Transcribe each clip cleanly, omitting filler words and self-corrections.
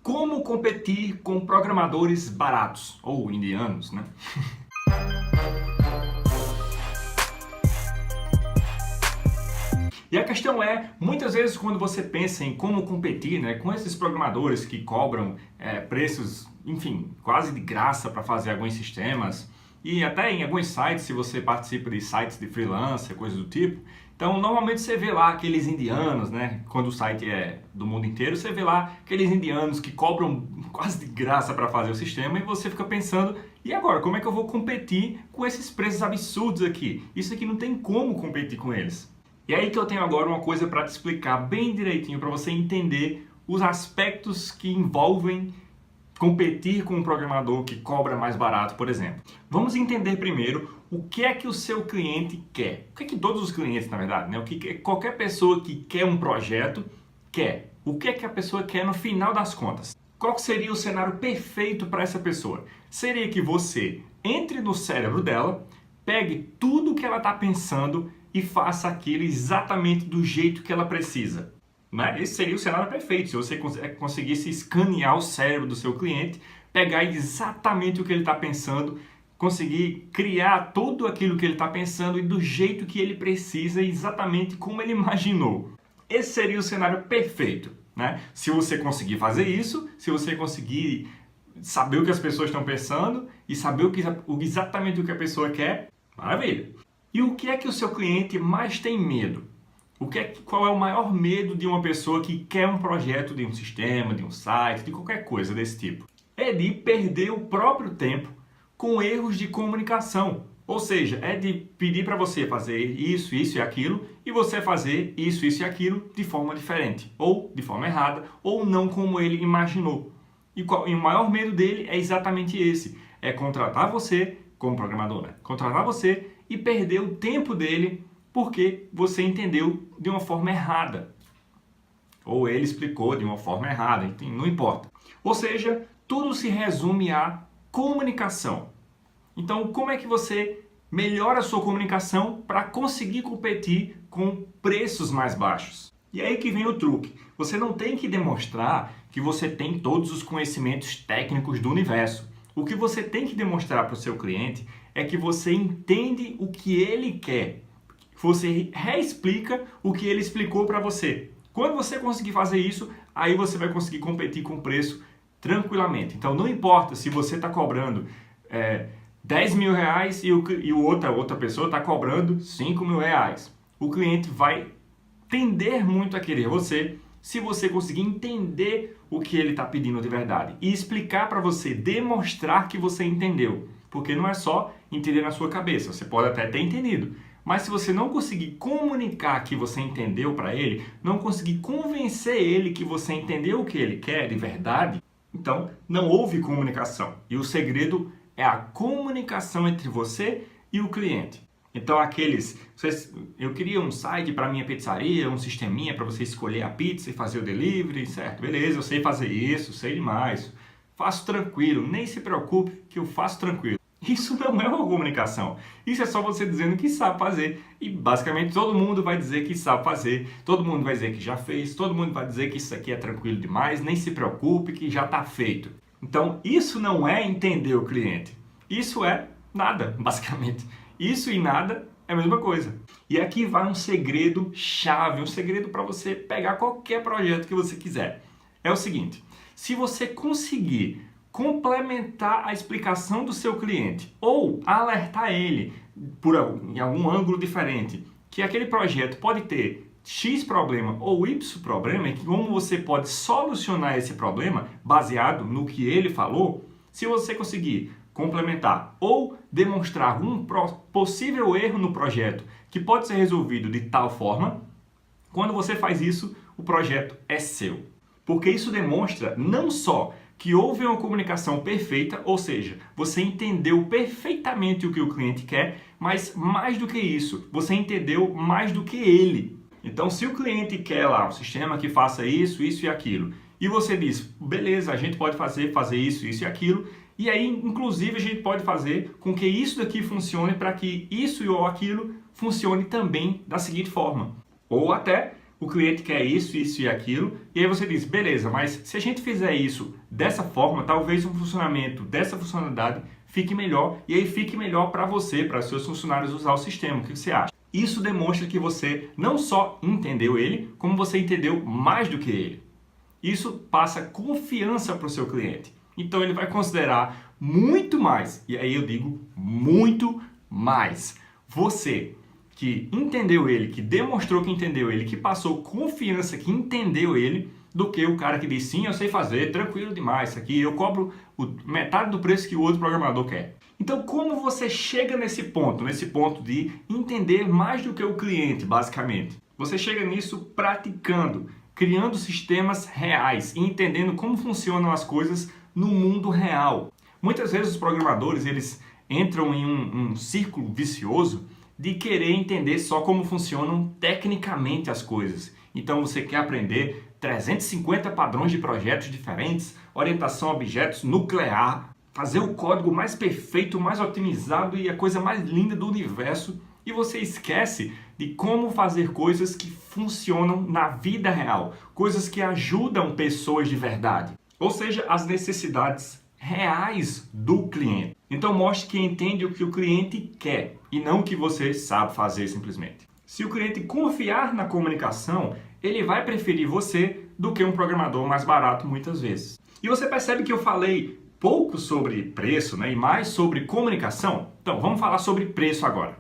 Como competir com programadores baratos, ou indianos, né? E a questão é, muitas vezes quando você pensa em como competir, né, com esses programadores que cobram preços, enfim, quase de graça para fazer alguns sistemas, e até em alguns sites, se você participa de sites de freelancer, coisas do tipo, então normalmente você vê lá aqueles indianos, né, quando o site é do mundo inteiro, você vê lá aqueles indianos que cobram quase de graça para fazer o sistema e você fica pensando, e agora, como é que eu vou competir com esses preços absurdos aqui? Isso aqui não tem como competir com eles. E aí que eu tenho agora uma coisa para te explicar bem direitinho, para você entender os aspectos que envolvem competir com um programador que cobra mais barato, por exemplo. Vamos entender primeiro o que é que o seu cliente quer. O que é que todos os clientes, na verdade, né? O que qualquer pessoa que quer um projeto quer. O que é que a pessoa quer no final das contas? Qual seria o cenário perfeito para essa pessoa? Seria que você entre no cérebro dela, pegue tudo o que ela está pensando e faça aquilo exatamente do jeito que ela precisa. Né? Esse seria o cenário perfeito, se você conseguisse escanear o cérebro do seu cliente, pegar exatamente o que ele está pensando, conseguir criar tudo aquilo que ele está pensando e do jeito que ele precisa, exatamente como ele imaginou. Esse seria o cenário perfeito. Né? Se você conseguir fazer isso, se você conseguir saber o que as pessoas estão pensando e saber exatamente o que a pessoa quer, maravilha! E o que é que o seu cliente mais tem medo? Qual é o maior medo de uma pessoa que quer um projeto de um sistema, de um site, de qualquer coisa desse tipo? É de perder o próprio tempo com erros de comunicação. Ou seja, é de pedir para você fazer isso, isso e aquilo, e você fazer isso, isso e aquilo de forma diferente, ou de forma errada, ou não como ele imaginou. E o maior medo dele é exatamente esse, é contratar você como programador, né? Contratar você e perder o tempo dele porque você entendeu de uma forma errada. Ou ele explicou de uma forma errada, enfim, não importa. Ou seja, tudo se resume à comunicação. Então, como é que você melhora a sua comunicação para conseguir competir com preços mais baixos? E aí que vem o truque. Você não tem que demonstrar que você tem todos os conhecimentos técnicos do universo. O que você tem que demonstrar para o seu cliente é que você entende o que ele quer. Você reexplica o que ele explicou para você. Quando você conseguir fazer isso, aí você vai conseguir competir com o preço tranquilamente. Então não importa se você está cobrando 10 mil reais e outra pessoa está cobrando 5 mil reais. O cliente vai tender muito a querer você se você conseguir entender o que ele está pedindo de verdade e explicar para você, demonstrar que você entendeu. Porque não é só entender na sua cabeça, você pode até ter entendido, mas se você não conseguir comunicar que você entendeu para ele, não conseguir convencer ele que você entendeu o que ele quer de verdade, então não houve comunicação. E o segredo é a comunicação entre você e o cliente. Então eu queria um site para minha pizzaria, um sisteminha para você escolher a pizza e fazer o delivery, certo? Beleza, eu sei fazer isso, sei demais. Faço tranquilo, nem se preocupe que eu faço tranquilo. Isso não é uma comunicação. Isso é só você dizendo que sabe fazer. E basicamente todo mundo vai dizer que sabe fazer, todo mundo vai dizer que já fez, todo mundo vai dizer que isso aqui é tranquilo demais, nem se preocupe que já está feito. Então isso não é entender o cliente. Isso é nada, basicamente. Isso e nada é a mesma coisa. E aqui vai um segredo chave, um segredo para você pegar qualquer projeto que você quiser. É o seguinte, se você conseguir complementar a explicação do seu cliente ou alertar ele em algum ângulo diferente que aquele projeto pode ter X problema ou Y problema e que como você pode solucionar esse problema baseado no que ele falou, se você conseguir complementar ou demonstrar um possível erro no projeto que pode ser resolvido de tal forma, quando você faz isso, o projeto é seu. Porque isso demonstra não só que houve uma comunicação perfeita, ou seja, você entendeu perfeitamente o que o cliente quer, mas mais do que isso, você entendeu mais do que ele. Então, se o cliente quer lá um sistema que faça isso, isso e aquilo, e você diz, beleza, a gente pode fazer isso, isso e aquilo, e aí, inclusive, a gente pode fazer com que isso daqui funcione para que isso ou aquilo funcione também da seguinte forma. Ou até o cliente quer isso, isso e aquilo, e aí você diz, beleza, mas se a gente fizer isso dessa forma, talvez o funcionamento dessa funcionalidade fique melhor, e aí fique melhor para você, para seus funcionários usar o sistema. O que você acha? Isso demonstra que você não só entendeu ele, como você entendeu mais do que ele. Isso passa confiança para o seu cliente. Então ele vai considerar muito mais, e aí eu digo muito mais, você que entendeu ele, que demonstrou que entendeu ele, que passou confiança, que entendeu ele, do que o cara que diz, sim, eu sei fazer, tranquilo demais, isso aqui eu cobro metade do preço que o outro programador quer. Então, como você chega nesse ponto de entender mais do que o cliente, basicamente? Você chega nisso praticando, criando sistemas reais e entendendo como funcionam as coisas no mundo real. Muitas vezes os programadores, eles entram em um círculo vicioso de querer entender só como funcionam tecnicamente as coisas. Então você quer aprender 350 padrões de projetos diferentes, orientação a objetos nuclear, fazer o código mais perfeito, mais otimizado e a coisa mais linda do universo, e você esquece de como fazer coisas que funcionam na vida real, coisas que ajudam pessoas de verdade, ou seja, as necessidades reais do cliente. Então mostre que entende o que o cliente quer e não o que você sabe fazer simplesmente. Se o cliente confiar na comunicação, ele vai preferir você do que um programador mais barato muitas vezes. E você percebe que eu falei pouco sobre preço, né, e mais sobre comunicação? Então vamos falar sobre preço agora.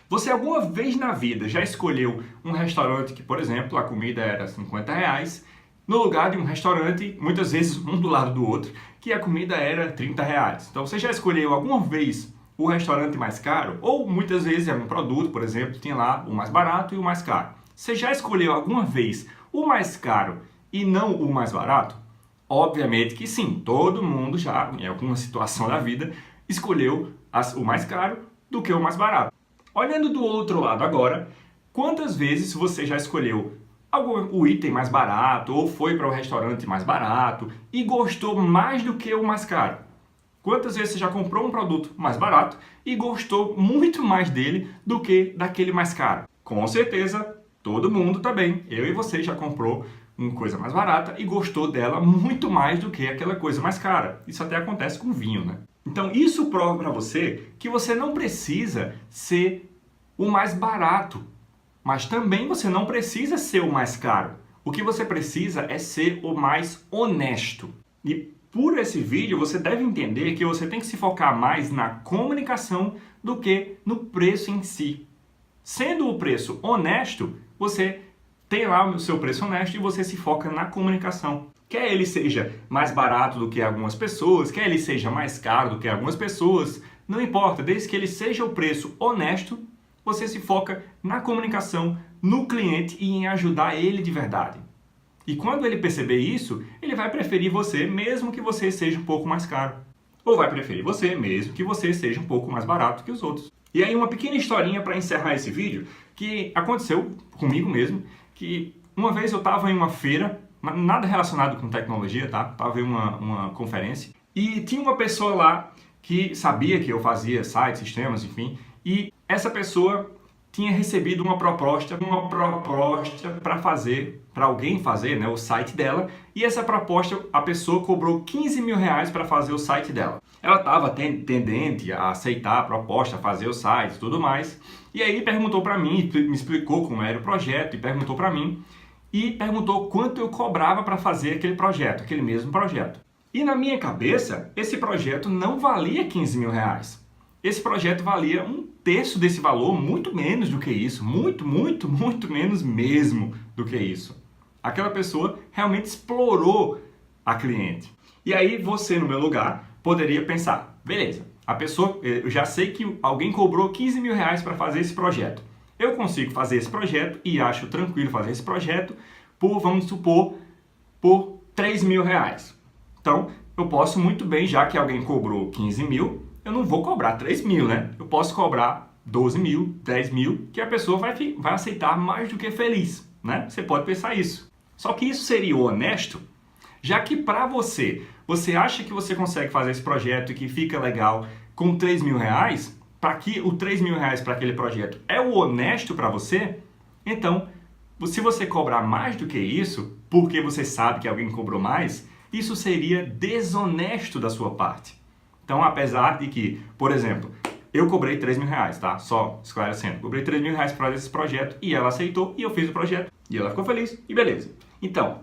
Você alguma vez na vida já escolheu um restaurante que, por exemplo, a comida era R$50, no lugar de um restaurante, muitas vezes um do lado do outro, que a comida era R$30. Então você já escolheu alguma vez o restaurante mais caro? Ou muitas vezes é um produto, por exemplo, tem lá o mais barato e o mais caro. Você já escolheu alguma vez o mais caro e não o mais barato? Obviamente que sim, todo mundo já, em alguma situação da vida, escolheu o mais caro do que o mais barato. Olhando do outro lado agora, quantas vezes você já escolheu o item mais barato ou foi para o restaurante mais barato e gostou mais do que o mais caro? Quantas vezes você já comprou um produto mais barato e gostou muito mais dele do que daquele mais caro? Com certeza, todo mundo também, eu e você já comprou uma coisa mais barata e gostou dela muito mais do que aquela coisa mais cara. Isso até acontece com vinho, né? Então isso prova para você que você não precisa ser o mais barato, mas também você não precisa ser o mais caro. O que você precisa é ser o mais honesto. E por esse vídeo você deve entender que você tem que se focar mais na comunicação do que no preço em si. Sendo o preço honesto, você tem lá o seu preço honesto e você se foca na comunicação. Quer ele seja mais barato do que algumas pessoas, quer ele seja mais caro do que algumas pessoas, não importa, desde que ele seja o preço honesto, você se foca na comunicação, no cliente e em ajudar ele de verdade. E quando ele perceber isso, ele vai preferir você mesmo que você seja um pouco mais caro. Ou vai preferir você mesmo que você seja um pouco mais barato que os outros. E aí uma pequena historinha para encerrar esse vídeo, que aconteceu comigo mesmo, que uma vez eu estava em uma feira, nada relacionado com tecnologia, tá? Estava em uma conferência, e tinha uma pessoa lá que sabia que eu fazia sites, sistemas, enfim, e essa pessoa tinha recebido uma proposta para alguém fazer, né, o site dela, e essa proposta, a pessoa cobrou R$15.000 para fazer o site dela. Ela estava tendente a aceitar a proposta, a fazer o site e tudo mais, e aí perguntou para mim, me explicou como era o projeto, e perguntou para mim, e perguntou quanto eu cobrava para fazer aquele projeto, aquele mesmo projeto. E na minha cabeça, esse projeto não valia R$15.000. Esse projeto valia 1/3 desse valor, muito menos do que isso, muito menos mesmo do que isso. Aquela pessoa realmente explorou a cliente. E aí você, no meu lugar, poderia pensar, beleza, a pessoa, eu já sei que alguém cobrou R$15.000 para fazer esse projeto. Eu consigo fazer esse projeto e acho tranquilo fazer esse projeto por, vamos supor, por R$3.000. Então, eu posso muito bem, já que alguém cobrou 15.000, eu não vou cobrar 3.000, né? Eu posso cobrar 12.000, 10.000, que a pessoa vai aceitar mais do que feliz, né? Você pode pensar isso. Só que isso seria honesto, já que para você acha que você consegue fazer esse projeto e que fica legal com R$3.000, para que o R$3.000 para aquele projeto é o honesto para você, então Se você cobrar mais do que isso, porque você sabe que alguém cobrou mais, isso seria desonesto da sua parte. Então, apesar de que, por exemplo, eu cobrei R$3.000, tá? Só esclarecendo. Cobrei R$3.000 para esse projeto e ela aceitou e eu fiz o projeto e ela ficou feliz e beleza. Então,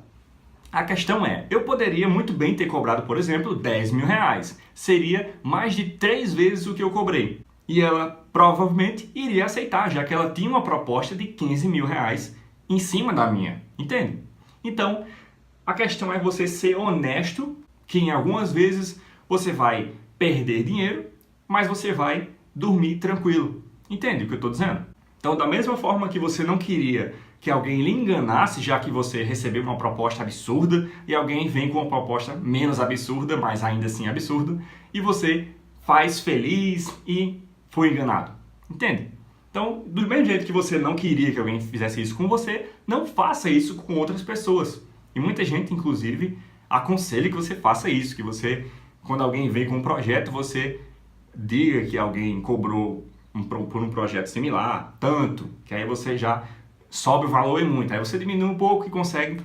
a questão é, eu poderia muito bem ter cobrado, por exemplo, R$10.000. Seria mais de 3 vezes o que eu cobrei. E ela provavelmente iria aceitar, já que ela tinha uma proposta de R$15.000 em cima da minha. Entende? Então, a questão é você ser honesto, que em algumas vezes você vai perder dinheiro, mas você vai dormir tranquilo. Entende o que eu estou dizendo? Então, da mesma forma que você não queria que alguém lhe enganasse, já que você recebeu uma proposta absurda e alguém vem com uma proposta menos absurda, mas ainda assim absurda, e você faz feliz e foi enganado. Entende? Então, do mesmo jeito que você não queria que alguém fizesse isso com você, não faça isso com outras pessoas. E muita gente, inclusive, aconselha que você faça isso, que você, quando alguém vem com um projeto, você diga que alguém cobrou por um projeto similar, tanto, que aí você já sobe o valor e muito. Aí você diminui um pouco e consegue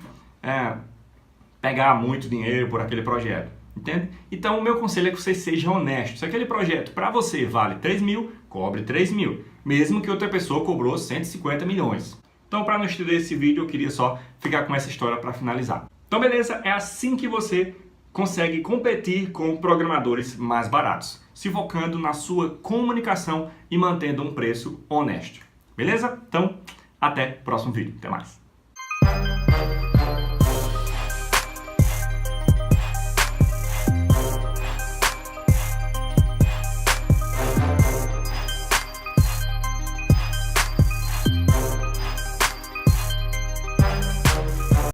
pegar muito dinheiro por aquele projeto. Entende? Então, o meu conselho é que você seja honesto. Se aquele projeto para você vale 3 mil, cobre 3 mil. Mesmo que outra pessoa cobrou 150 milhões. Então, para não estender esse vídeo, eu queria só ficar com essa história para finalizar. Então, beleza? É assim que você consegue competir com programadores mais baratos, se focando na sua comunicação e mantendo um preço honesto. Beleza? Então, até o próximo vídeo. Até mais.